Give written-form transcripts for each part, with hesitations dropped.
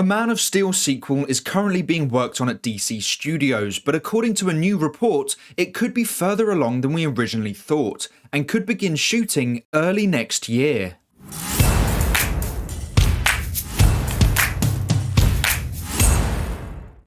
A Man of Steel sequel is currently being worked on at DC Studios, but according to a new report, it could be further along than we originally thought, and could begin shooting early next year.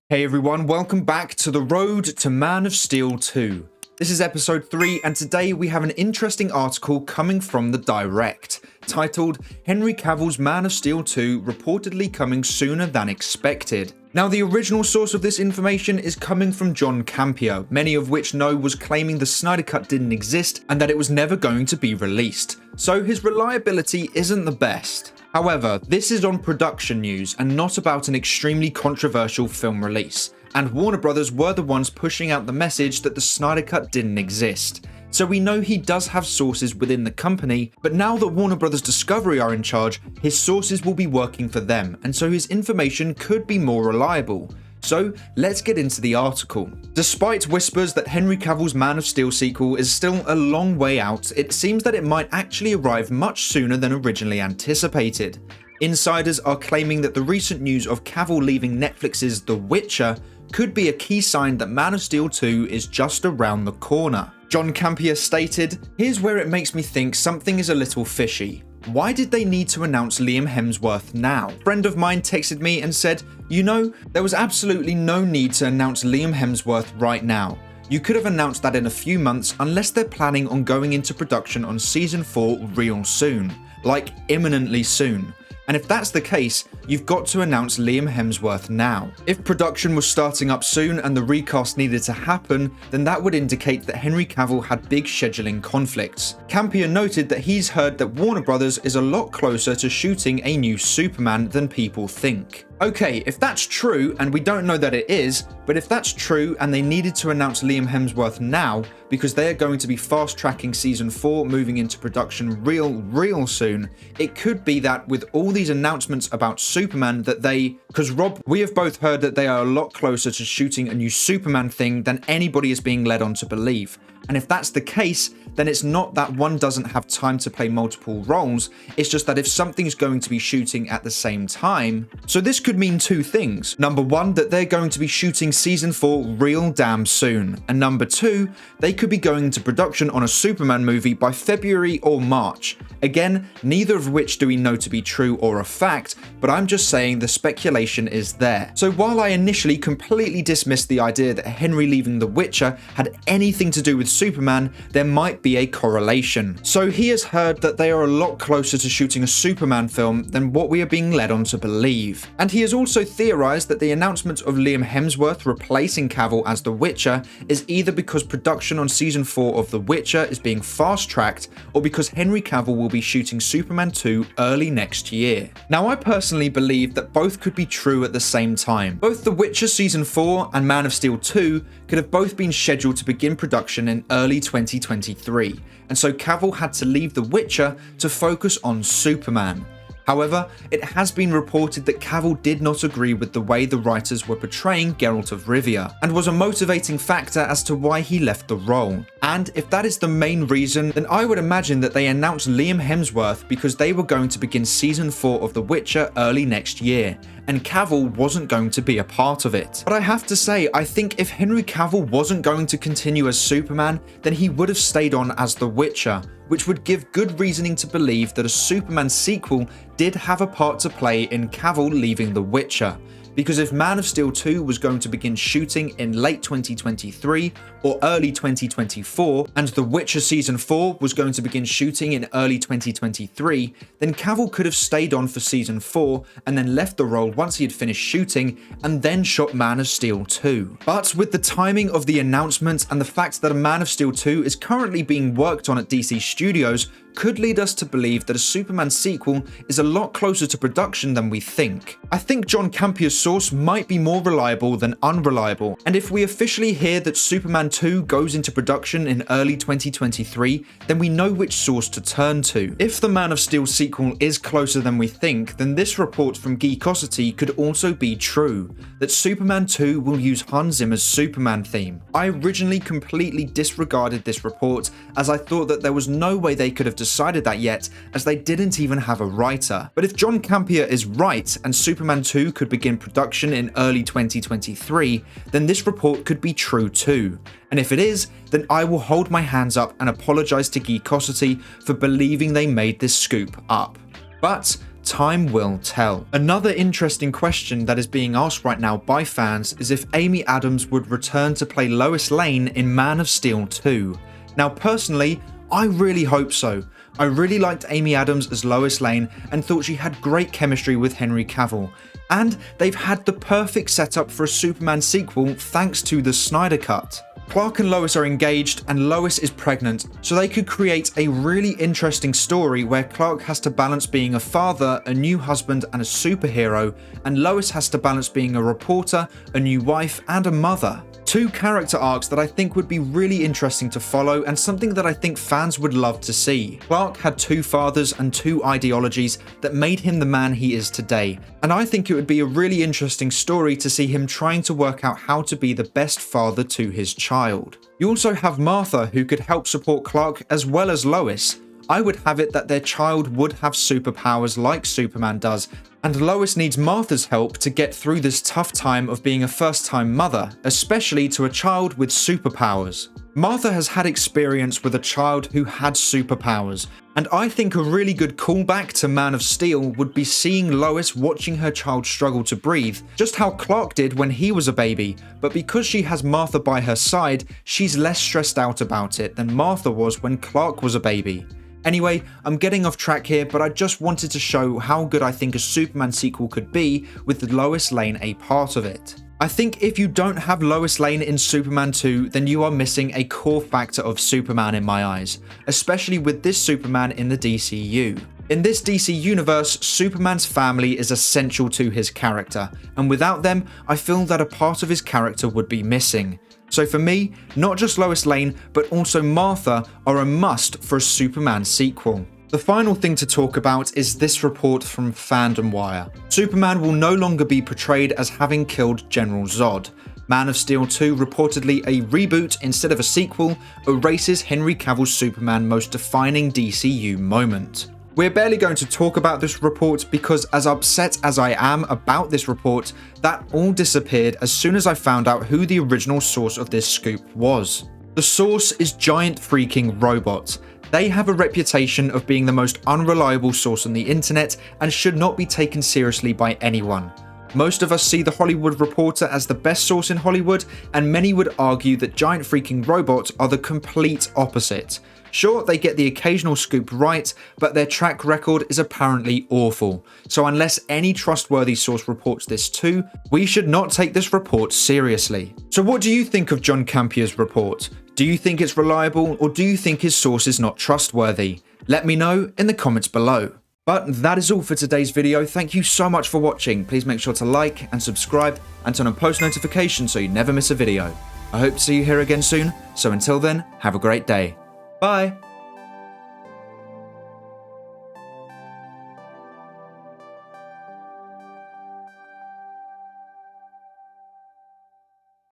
Hey everyone, welcome back to the road to Man of Steel 2. This is episode 3, and today we have an interesting article coming from The Direct, titled Henry Cavill's Man of Steel 2 reportedly coming sooner than expected. Now, the original source of this information is coming from John Campea, many of which know was claiming the Snyder Cut didn't exist and that it was never going to be released, so his reliability isn't the best. However, this is on production news and not about an extremely controversial film release, and Warner Brothers were the ones pushing out the message that the Snyder Cut didn't exist. So we know he does have sources within the company, but now that Warner Brothers Discovery are in charge, his sources will be working for them, and so his information could be more reliable. So let's get into the article. Despite whispers that Henry Cavill's Man of Steel sequel is still a long way out, it seems that it might actually arrive much sooner than originally anticipated. Insiders are claiming that the recent news of Cavill leaving Netflix's The Witcher could be a key sign that Man of Steel 2 is just around the corner. John Campea stated, "Here's where it makes me think something is a little fishy. Why did they need to announce Liam Hemsworth now?" A friend of mine texted me and said, "You know, there was absolutely no need to announce Liam Hemsworth right now. You could have announced that in a few months unless they're planning on going into production on season 4 real soon, like imminently soon. And if that's the case, you've got to announce Liam Hemsworth now. If production was starting up soon and the recast needed to happen, then that would indicate that Henry Cavill had big scheduling conflicts." Campea noted that he's heard that Warner Brothers is a lot closer to shooting a new Superman than people think. Okay, if that's true, and we don't know that it is, but if that's true and they needed to announce Liam Hemsworth now because they are going to be fast-tracking season 4 moving into production real soon, it could be that with all these announcements about Superman that because Rob, we have both heard that they are a lot closer to shooting a new Superman thing than anybody is being led on to believe. And if that's the case, then it's not that one doesn't have time to play multiple roles, it's just that if something's going to be shooting at the same time. So this could mean two things. Number one, that they're going to be shooting season 4 real damn soon. And number two, they could be going into production on a Superman movie by February or March. Again, neither of which do we know to be true or a fact, but I'm just saying the speculation is there. So while I initially completely dismissed the idea that Henry leaving The Witcher had anything to do with Superman, there might be a correlation. So he has heard that they are a lot closer to shooting a Superman film than what we are being led on to believe. And he has also theorized that the announcement of Liam Hemsworth replacing Cavill as The Witcher is either because production on season 4 of The Witcher is being fast-tracked, or because Henry Cavill will be shooting Superman 2 early next year. Now, I personally believe that both could be true at the same time. Both The Witcher season 4 and Man of Steel 2 could have both been scheduled to begin production in early 2023, and so Cavill had to leave The Witcher to focus on Superman. However, it has been reported that Cavill did not agree with the way the writers were portraying Geralt of Rivia, and was a motivating factor as to why he left the role. And if that is the main reason, then I would imagine that they announced Liam Hemsworth because they were going to begin season 4 of The Witcher early next year, and Cavill wasn't going to be a part of it. But I have to say, I think if Henry Cavill wasn't going to continue as Superman, then he would have stayed on as The Witcher, which would give good reasoning to believe that a Superman sequel did have a part to play in Cavill leaving The Witcher. Because if Man of Steel 2 was going to begin shooting in late 2023 or early 2024, and The Witcher Season 4 was going to begin shooting in early 2023, then Cavill could have stayed on for Season 4 and then left the role once he had finished shooting and then shot Man of Steel 2. But with the timing of the announcement and the fact that a Man of Steel 2 is currently being worked on at DC Studios, could lead us to believe that a Superman sequel is a lot closer to production than we think. I think John Campea's source might be more reliable than unreliable, and if we officially hear that Superman 2 goes into production in early 2023, then we know which source to turn to. If the Man of Steel sequel is closer than we think, then this report from Geekosity could also be true, that Superman 2 will use Hans Zimmer's Superman theme. I originally completely disregarded this report, as I thought that there was no way they could have decided that yet, as they didn't even have a writer. But if John Campea is right, and Superman 2 could begin production in early 2023, then this report could be true too. And if it is, then I will hold my hands up and apologise to Geekosity for believing they made this scoop up. But time will tell. Another interesting question that is being asked right now by fans is if Amy Adams would return to play Lois Lane in Man of Steel 2. Now personally, I really hope so. I really liked Amy Adams as Lois Lane and thought she had great chemistry with Henry Cavill. And they've had the perfect setup for a Superman sequel thanks to the Snyder Cut. Clark and Lois are engaged and Lois is pregnant, so they could create a really interesting story where Clark has to balance being a father, a new husband and a superhero, and Lois has to balance being a reporter, a new wife and a mother. Two character arcs that I think would be really interesting to follow and something that I think fans would love to see. Clark had two fathers and two ideologies that made him the man he is today, and I think it would be a really interesting story to see him trying to work out how to be the best father to his child. You also have Martha, who could help support Clark as well as Lois. I would have it that their child would have superpowers like Superman does, and Lois needs Martha's help to get through this tough time of being a first-time mother, especially to a child with superpowers. Martha has had experience with a child who had superpowers, and I think a really good callback to Man of Steel would be seeing Lois watching her child struggle to breathe, just how Clark did when he was a baby, but because she has Martha by her side, she's less stressed out about it than Martha was when Clark was a baby. Anyway, I'm getting off track here, but I just wanted to show how good I think a Superman sequel could be with Lois Lane a part of it. I think if you don't have Lois Lane in Superman 2, then you are missing a core factor of Superman in my eyes, especially with this Superman in the DCU. In this DC universe, Superman's family is essential to his character, and without them, I feel that a part of his character would be missing. So for me, not just Lois Lane, but also Martha are a must for a Superman sequel. The final thing to talk about is this report from Fandom Wire. Superman will no longer be portrayed as having killed General Zod. Man of Steel 2, reportedly a reboot instead of a sequel, erases Henry Cavill's Superman most defining DCU moment. We're barely going to talk about this report because, as upset as I am about this report, that all disappeared as soon as I found out who the original source of this scoop was. The source is Giant Freaking Robot. They have a reputation of being the most unreliable source on the internet and should not be taken seriously by anyone. Most of us see The Hollywood Reporter as the best source in Hollywood, and many would argue that Giant Freaking Robot are the complete opposite. Sure, they get the occasional scoop right, but their track record is apparently awful. So unless any trustworthy source reports this too, we should not take this report seriously. So what do you think of John Campea's report? Do you think it's reliable, or do you think his source is not trustworthy? Let me know in the comments below. But that is all for today's video. Thank you so much for watching. Please make sure to like and subscribe and turn on post notifications so you never miss a video. I hope to see you here again soon, so until then, have a great day. Bye!